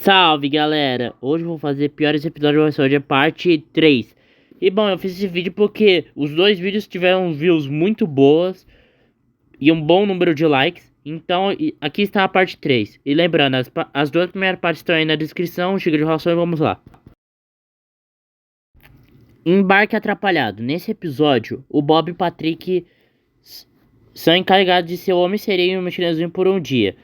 Salve galera, hoje eu vou fazer piores episódios, hoje é parte 3. E bom, eu fiz esse vídeo porque os dois vídeos tiveram views muito boas e um bom número de likes. Então aqui está a parte 3. E lembrando, as duas primeiras partes estão aí na descrição, chega de ração e vamos lá. Embarque atrapalhado. Nesse episódio, o Bob e o Patrick são encarregados de ser o Homem-Sereia e o Mochilezinho por um dia,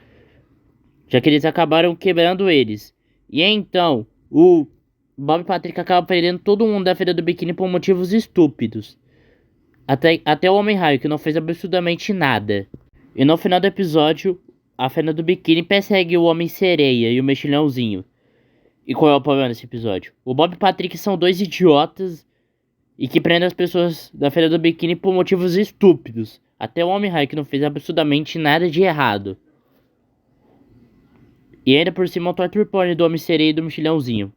já que eles acabaram quebrando eles. E então, o Bob e Patrick acabam prendendo todo mundo da Feira do Biquíni por motivos estúpidos. Até o Homem-Raio, que não fez absurdamente nada. E no final do episódio, a Feira do Biquíni persegue o Homem-Sereia e o Mexilhãozinho. E qual é o problema desse episódio? O Bob e Patrick são dois idiotas e que prendem as pessoas da Feira do Biquíni por motivos estúpidos. Até o Homem-Raio, que não fez absurdamente nada de errado. E ainda por cima o Torture Pony do Homem-Sereia e do Mexilhãozinho.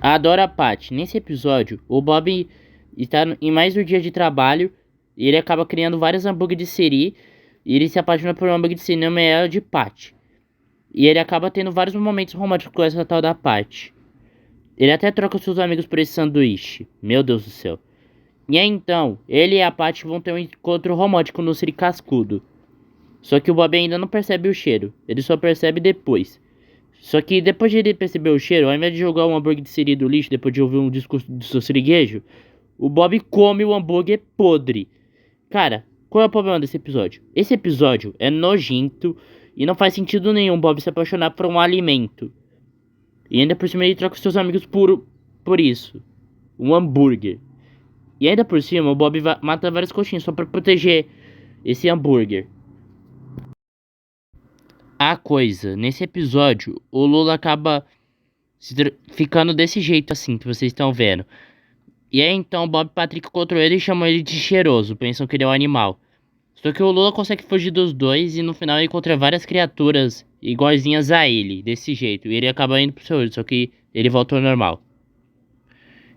Adoro a Patty. Nesse episódio, o Bob está em mais um dia de trabalho e ele acaba criando vários hambúrguer de siri. E ele se apaixona por um hambúrguer de siri nome ela de Patty. E ele acaba tendo vários momentos românticos com essa tal da Patty. Ele até troca seus amigos por esse sanduíche. Meu Deus do céu. E aí então, ele e a Patty vão ter um encontro romântico no Siri Cascudo. Só que o Bob ainda não percebe o cheiro. Ele só percebe depois. Só que depois de ele perceber o cheiro, ao invés de jogar um hambúrguer de siri do lixo, depois de ouvir um discurso do seu siriguejo, o Bob come o hambúrguer podre. Cara, qual é o problema desse episódio? Esse episódio é nojento e não faz sentido nenhum Bob se apaixonar por um alimento. E ainda por cima ele troca seus amigos por isso. Um hambúrguer. E ainda por cima o Bob mata várias coxinhas só pra proteger esse hambúrguer. A coisa, nesse episódio, o Lula acaba ficando desse jeito assim que vocês estão vendo. E aí então o Bob e Patrick encontram ele e chamam ele de cheiroso, pensam que ele é um animal. Só que o Lula consegue fugir dos dois e no final ele encontra várias criaturas iguaizinhas a ele, desse jeito. E ele acaba indo pro seu olho, só que ele volta ao normal.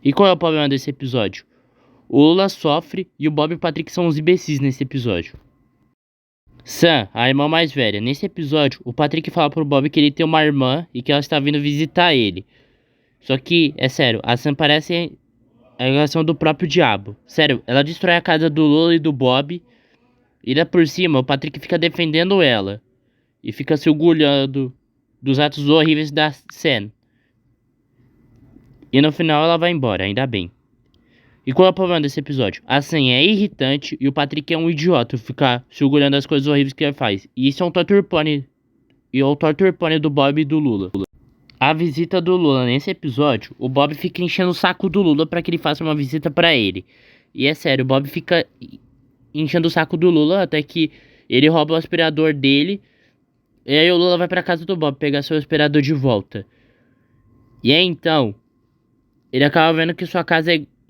E qual é o problema desse episódio? O Lula sofre e o Bob e o Patrick são os imbecis nesse episódio. Sam, a irmã mais velha. Nesse episódio, o Patrick fala pro Bob que ele tem uma irmã e que ela está vindo visitar ele. Só que, é sério, a Sam parece a relação do próprio diabo. Sério, ela destrói a casa do Lula e do Bob. E lá por cima, o Patrick fica defendendo ela. E fica se orgulhando dos atos horríveis da Sam. E no final ela vai embora, ainda bem. E qual é o problema desse episódio? A Sam é irritante e o Patrick é um idiota, ficar se orgulhando das coisas horríveis que ele faz. E isso é um Torture Pony. E é o Torture Pony do Bob e do Lula. A visita do Lula. Nesse episódio, o Bob fica enchendo o saco do Lula pra que ele faça uma visita pra ele. E é sério, o Bob fica enchendo o saco do Lula até que ele rouba o aspirador dele. E aí o Lula vai pra casa do Bob pegar seu aspirador de volta. E aí então, ele acaba vendo que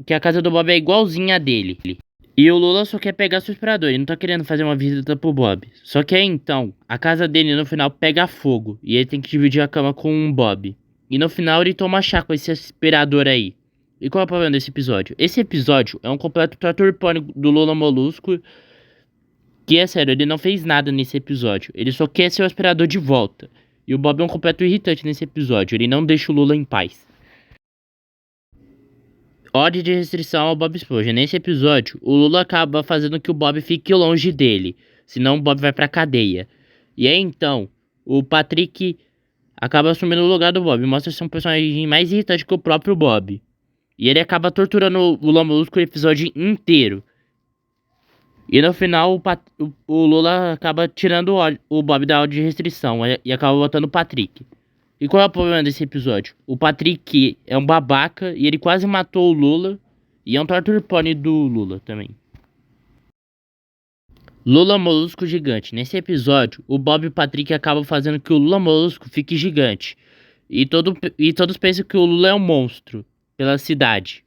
que a casa do Bob é igualzinha a dele. E o Lula só quer pegar seu aspirador, ele não tá querendo fazer uma visita pro Bob. Só que aí então, a casa dele no final pega fogo e ele tem que dividir a cama com um Bob. E no final ele toma chá com esse aspirador aí. E qual é o problema desse episódio? Esse episódio é um completo Torture Pony do Lula Molusco. Que é sério, ele não fez nada nesse episódio. Ele só quer seu aspirador de volta. E o Bob é um completo irritante nesse episódio, ele não deixa o Lula em paz. Ordem de restrição ao Bob Esponja. Nesse episódio, o Lula acaba fazendo que o Bob fique longe dele. Senão o Bob vai pra cadeia. E aí então, o Patrick acaba assumindo o lugar do Bob. Mostra ser um personagem mais irritante que o próprio Bob. E ele acaba torturando o Lula Molusco o episódio inteiro. E no final, o Lula acaba tirando o Bob da ordem de restrição. E acaba botando o Patrick. E qual é o problema desse episódio? O Patrick é um babaca e ele quase matou o Lula. E é um Torture Pony do Lula também. Lula Molusco gigante. Nesse episódio, o Bob e o Patrick acabam fazendo que o Lula Molusco fique gigante. E todos pensam que o Lula é um monstro pela cidade.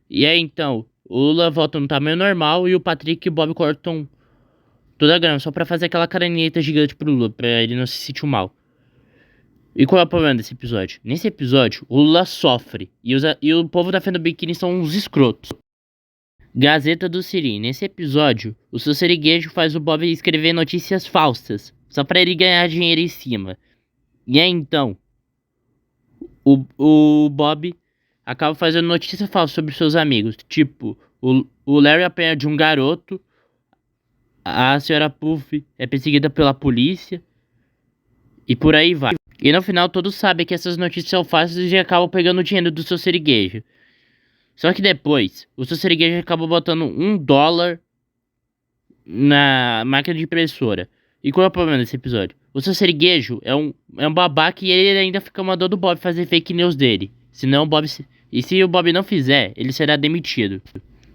E aí então, o Lula volta no tamanho normal e o Patrick e o Bob cortam toda a grama. Só pra fazer aquela caranheta gigante pro Lula, pra ele não se sentir mal. E qual é o problema desse episódio? Nesse episódio, o Lula sofre. E o povo da Feira do Biquíni são uns escrotos. Gazeta do Siri. Nesse episódio, o seu siriguejo faz o Bob escrever notícias falsas. Só pra ele ganhar dinheiro em cima. E aí então, o Bob acaba fazendo notícia falsa sobre seus amigos. Tipo, o Larry apanha de um garoto, a senhora Puff é perseguida pela polícia e por aí vai. E no final todos sabem que essas notícias são falsas e acabam pegando o dinheiro do seu siriguejo. Só que depois, o seu siriguejo acaba botando $1 na máquina de impressora. E qual é o problema desse episódio? O seu siriguejo é um babaca e ele ainda fica mandando o Bob fazer fake news dele. Senão o Bob. E se o Bob não fizer, ele será demitido.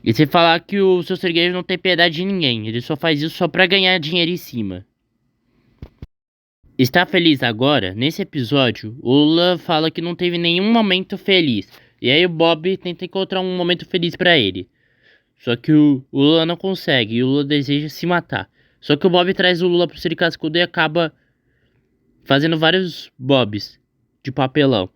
E se falar que o seu siriguejo não tem piedade de ninguém, ele só faz isso só pra ganhar dinheiro em cima. Está feliz agora? Nesse episódio, o Lula fala que não teve nenhum momento feliz. E aí o Bob tenta encontrar um momento feliz pra ele. Só que o Lula não consegue e o Lula deseja se matar. Só que o Bob traz o Lula pro Siri Cascudo e acaba fazendo vários Bobs de papelão.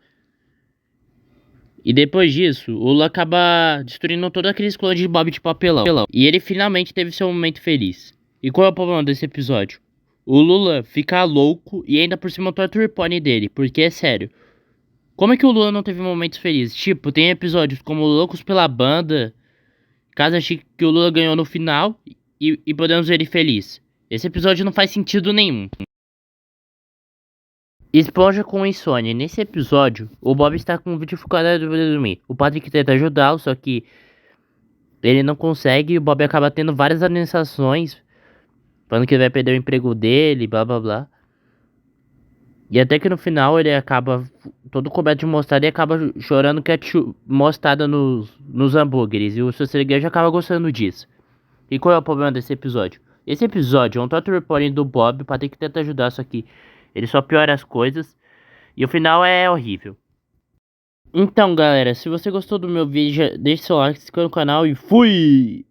E depois disso, o Lula acaba destruindo todos aqueles clones de Bob de papelão. E ele finalmente teve seu momento feliz. E qual é o problema desse episódio? O Lula fica louco e ainda por cima o Torture Pony dele, porque é sério. Como é que o Lula não teve momentos felizes? Tipo, tem episódios como Loucos pela Banda, Casa Chique que o Lula ganhou no final e podemos ver ele feliz. Esse episódio não faz sentido nenhum. Esponja com insônia. Nesse episódio, o Bob está com dificuldade de dormir. O Patrick tenta ajudá-lo, só que ele não consegue e o Bob acaba tendo várias alucinações, falando que ele vai perder o emprego dele, blá blá blá. E até que no final ele acaba todo coberto de mostarda e acaba chorando ketchup, mostarda nos hambúrgueres. E o seu já acaba gostando disso. E qual é o problema desse episódio? Esse episódio é um total reporting do Bob, o Patrick tenta ajudar, só que ele só piora as coisas. E o final é horrível. Então galera, se você gostou do meu vídeo, deixe seu like, se inscreva no canal e fui!